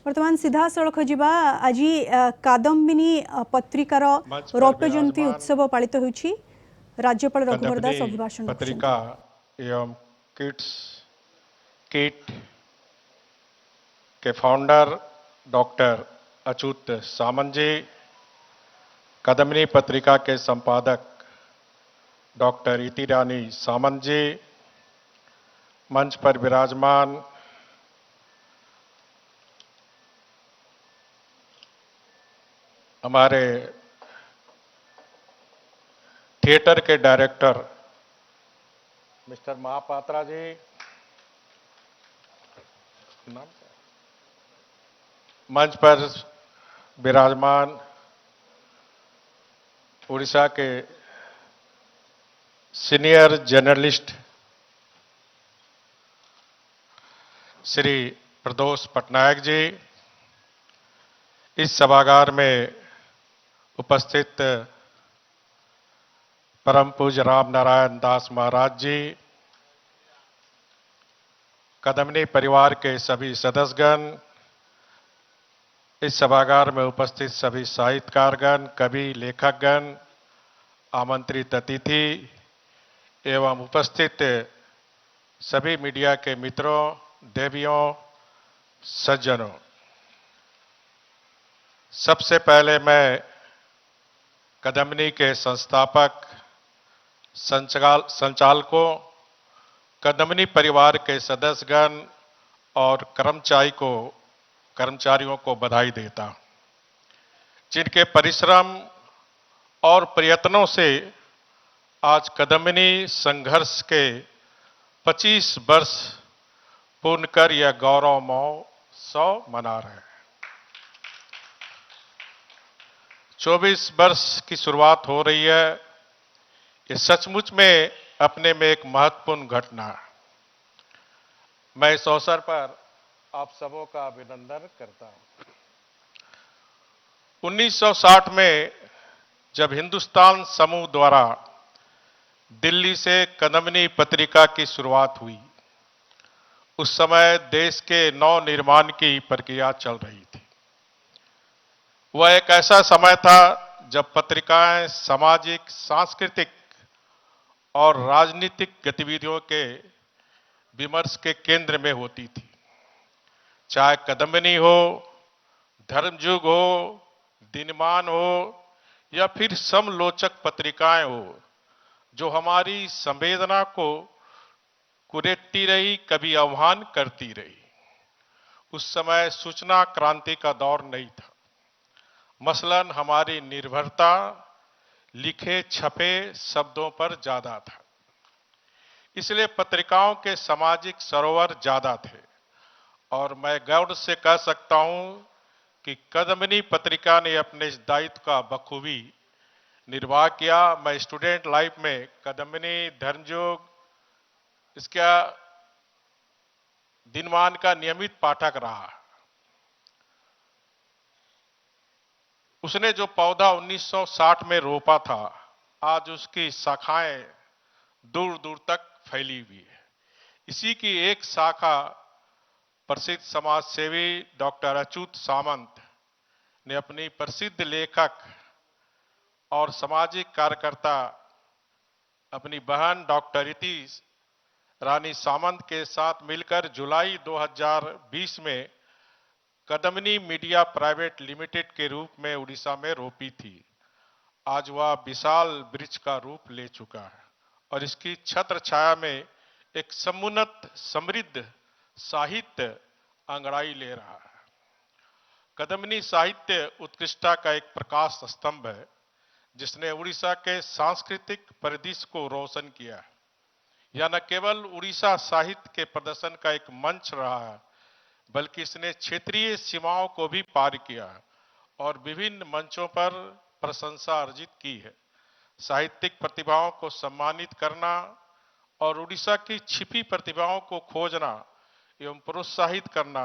वर्तमान सीधा सड़क जीवा आज कादम्बिनी पत्रिकार रौप्य जयंती उत्सव पालित होइछि। राज्यपाल रघुवर दास कादम्बिनी अभिभाषण पत्रिका एवं किट्स किट के फाउंडर डॉक्टर अच्युत सामंत जी, कादम्बिनी पत्रिका के संपादक डॉक्टर इति रानी सामंत जी, मंच पर विराजमान हमारे थिएटर के डायरेक्टर मिस्टर महापात्रा जी, नाम मंच पर विराजमान उड़ीसा के सीनियर जर्नलिस्ट श्री प्रदोष पटनायक जी, इस सभागार में उपस्थित परम पूज्य राम नारायण दास महाराज जी, कादम्बिनी परिवार के सभी सदस्यगण, इस सभागार में उपस्थित सभी साहित्यकारगण, कवि, लेखकगण, आमंत्रित अतिथि एवं उपस्थित सभी मीडिया के मित्रों, देवियों, सज्जनों, सबसे पहले मैं कादम्बिनी के संस्थापक, संचालकों, कादम्बिनी परिवार के सदस्यगण और कर्मचारियों को बधाई देता हूं, जिनके परिश्रम और प्रयत्नों से आज कादम्बिनी संघर्ष के 25 वर्ष पूर्ण कर यह गौरव महोत्सव मना रहे हैं। 24 वर्ष की शुरुआत हो रही है। ये सचमुच में अपने में एक महत्वपूर्ण घटना है। मैं इस अवसर पर आप सबों का अभिनंदन करता हूं। 1960 में जब हिंदुस्तान समूह द्वारा दिल्ली से कादम्बिनी पत्रिका की शुरुआत हुई, उस समय देश के नव निर्माण की प्रक्रिया चल रही थी। वह एक ऐसा समय था जब पत्रिकाएं सामाजिक, सांस्कृतिक और राजनीतिक गतिविधियों के विमर्श के केंद्र में होती थी। चाहे कादम्बिनी हो, धर्मयुग हो, दिनमान हो या फिर समलोचक पत्रिकाएं हो, जो हमारी संवेदना को कुरेदती रही, कभी आह्वान करती रही। उस समय सूचना क्रांति का दौर नहीं था। मसलन हमारी निर्भरता लिखे छपे शब्दों पर ज्यादा था, इसलिए पत्रिकाओं के सामाजिक सरोवर ज्यादा थे। और मैं गौरव से कह सकता हूं कि कादम्बिनी पत्रिका ने अपने इस दायित्व का बखूबी निर्वाह किया। मैं स्टूडेंट लाइफ में कादम्बिनी, धर्मयुग, इसका दिनमान का नियमित पाठक रहा। उसने जो पौधा 1960 में रोपा था, आज उसकी शाखाएं दूर दूर तक फैली हुई है। इसी की एक शाखा प्रसिद्ध समाजसेवी डॉक्टर अच्युत सामंत ने अपनी प्रसिद्ध लेखक और सामाजिक कार्यकर्ता अपनी बहन डॉक्टर इति रानी सामंत के साथ मिलकर जुलाई 2020 में कादम्बिनी मीडिया प्राइवेट लिमिटेड के रूप में उड़ीसा में रोपी थी। आज वह विशाल वृक्ष का रूप ले चुका है और इसकी छत्र छाया में एक समुन्नत समृद्ध साहित्य अंगड़ाई ले रहा है। कादम्बिनी साहित्य उत्कृष्टता का एक प्रकाश स्तंभ है, जिसने उड़ीसा के सांस्कृतिक परिदृश्य को रोशन किया है। यह न केवल उड़ीसा साहित्य के प्रदर्शन का एक मंच रहा है, बल्कि इसने क्षेत्रीय सीमाओं को भी पार किया है और विभिन्न मंचों पर प्रशंसा अर्जित की है। साहित्यिक प्रतिभाओं को सम्मानित करना और उड़ीसा की छिपी प्रतिभाओं को खोजना एवं प्रोत्साहित करना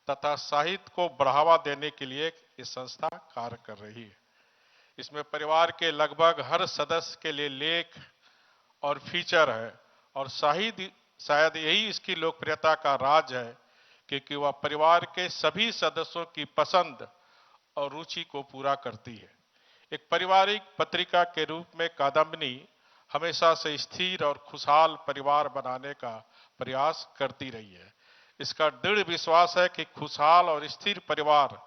तथा साहित्य को बढ़ावा देने के लिए ये संस्था कार्य कर रही है। इसमें परिवार के लगभग हर सदस्य के लिए लेख और फीचर है और शायद यही इसकी लोकप्रियता का राज है क्योंकि वह परिवार के सभी सदस्यों की पसंद और रुचि को पूरा करती है। एक पारिवारिक पत्रिका के रूप में कादम्बिनी हमेशा से स्थिर और खुशहाल परिवार बनाने का प्रयास करती रही है। इसका दृढ़ विश्वास है कि खुशहाल और स्थिर परिवार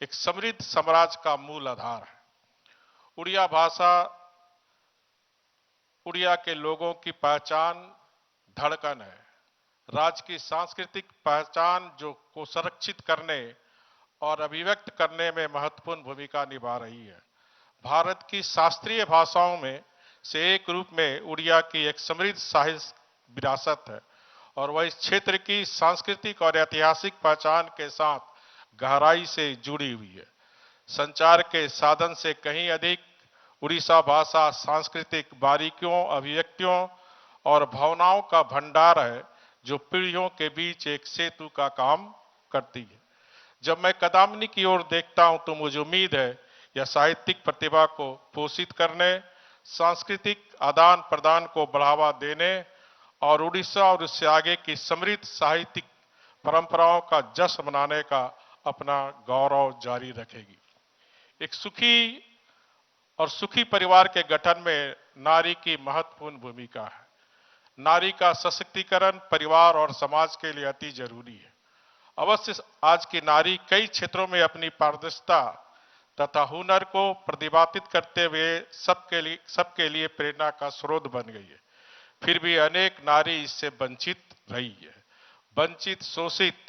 एक समृद्ध साम्राज्य का मूल आधार है। उड़िया भाषा उड़िया के लोगों की पहचान धड़कन है। राज्य की सांस्कृतिक पहचान जो को संरक्षित करने और अभिव्यक्त करने में महत्वपूर्ण भूमिका निभा रही है। भारत की शास्त्रीय भाषाओं में से एक रूप में उड़िया की एक समृद्ध साहित्य विरासत है और वह इस क्षेत्र की सांस्कृतिक और ऐतिहासिक पहचान के साथ गहराई से जुड़ी हुई है। संचार के साधन से कहीं अधिक उड़ीसा भाषा सांस्कृतिक बारीकियों, अभिव्यक्तियों और भावनाओं का भंडार है जो पीढ़ियों के बीच एक सेतु का काम करती है। जब मैं कादम्बिनी की ओर देखता हूं तो मुझे उम्मीद है यह साहित्यिक प्रतिभा को पोषित करने, सांस्कृतिक आदान प्रदान को बढ़ावा देने और उड़ीसा और उससे आगे की समृद्ध साहित्यिक परंपराओं का जश्न मनाने का अपना गौरव जारी रखेगी। एक सुखी परिवार के गठन में नारी की महत्वपूर्ण भूमिका है। नारी का सशक्तिकरण परिवार और समाज के लिए अति जरूरी है। अवश्य आज की नारी कई क्षेत्रों में अपनी पारदर्शिता तथा हुनर को प्रतिभान्वित करते हुए सबके लिए प्रेरणा का स्रोत बन गई है। फिर भी अनेक नारी इससे वंचित रही है। वंचित, शोषित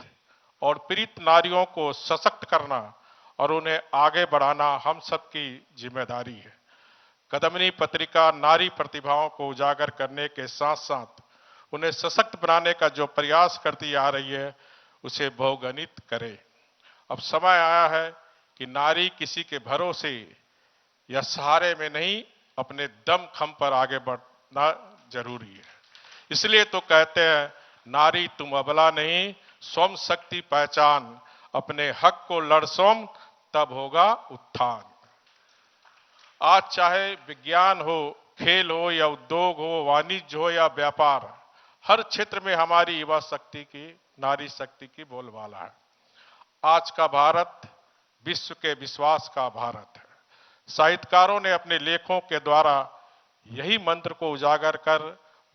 और पीड़ित नारियों को सशक्त करना और उन्हें आगे बढ़ाना हम सबकी जिम्मेदारी है। कादम्बिनी पत्रिका नारी प्रतिभाओं को उजागर करने के साथ साथ उन्हें सशक्त बनाने का जो प्रयास करती आ रही है उसे बहुगुणित करे। अब समय आया है कि नारी किसी के भरोसे या सहारे में नहीं, अपने दम खम पर आगे बढ़ना जरूरी है। इसलिए तो कहते हैं, नारी तुम अबला नहीं, स्वयं शक्ति पहचान, अपने हक को लड़ स्वयं, तब होगा उत्थान। आज चाहे विज्ञान हो, खेल हो या उद्योग हो, वाणिज्य हो या व्यापार, हर क्षेत्र में हमारी युवा शक्ति की, नारी शक्ति की बोलबाला है। आज का भारत विश्व के विश्वास का भारत है। साहित्यकारों ने अपने लेखों के द्वारा यही मंत्र को उजागर कर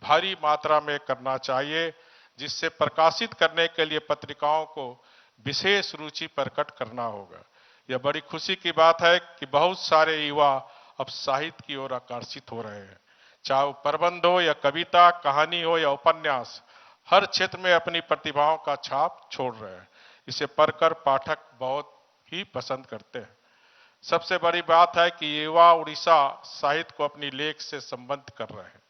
भारी मात्रा में करना चाहिए, जिससे प्रकाशित करने के लिए पत्रिकाओं को विशेष रुचि प्रकट करना होगा। यह बड़ी खुशी की बात है कि बहुत सारे युवा अब साहित्य की ओर आकर्षित हो रहे हैं। चाहे वो प्रबंध हो या कविता, कहानी हो या उपन्यास, हर क्षेत्र में अपनी प्रतिभाओं का छाप छोड़ रहे हैं। इसे पढ़कर पाठक बहुत ही पसंद करते हैं। सबसे बड़ी बात है कि युवा उड़ीसा साहित्य को अपनी लेख से संबद्ध कर रहे हैं।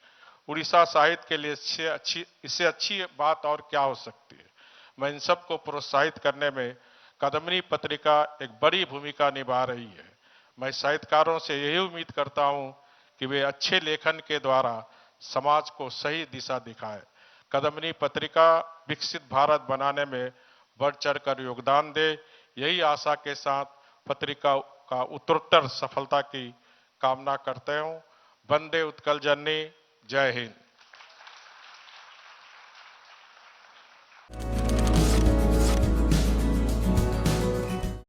उड़ीसा साहित्य के लिए इससे अच्छी बात और क्या हो सकती है। मैं इन सबको प्रोत्साहित करने में कादम्बिनी पत्रिका एक बड़ी भूमिका निभा रही है। मैं साहित्यकारों से यही उम्मीद करता हूं कि वे अच्छे लेखन के द्वारा समाज को सही दिशा दिखाए। कादम्बिनी पत्रिका विकसित भारत बनाने में बढ़ चढ़कर योगदान दे, यही आशा के साथ पत्रिका का उत्तरोत्तर सफलता की कामना करते हूं। वंदे उत्कल जननी। जय हिंद।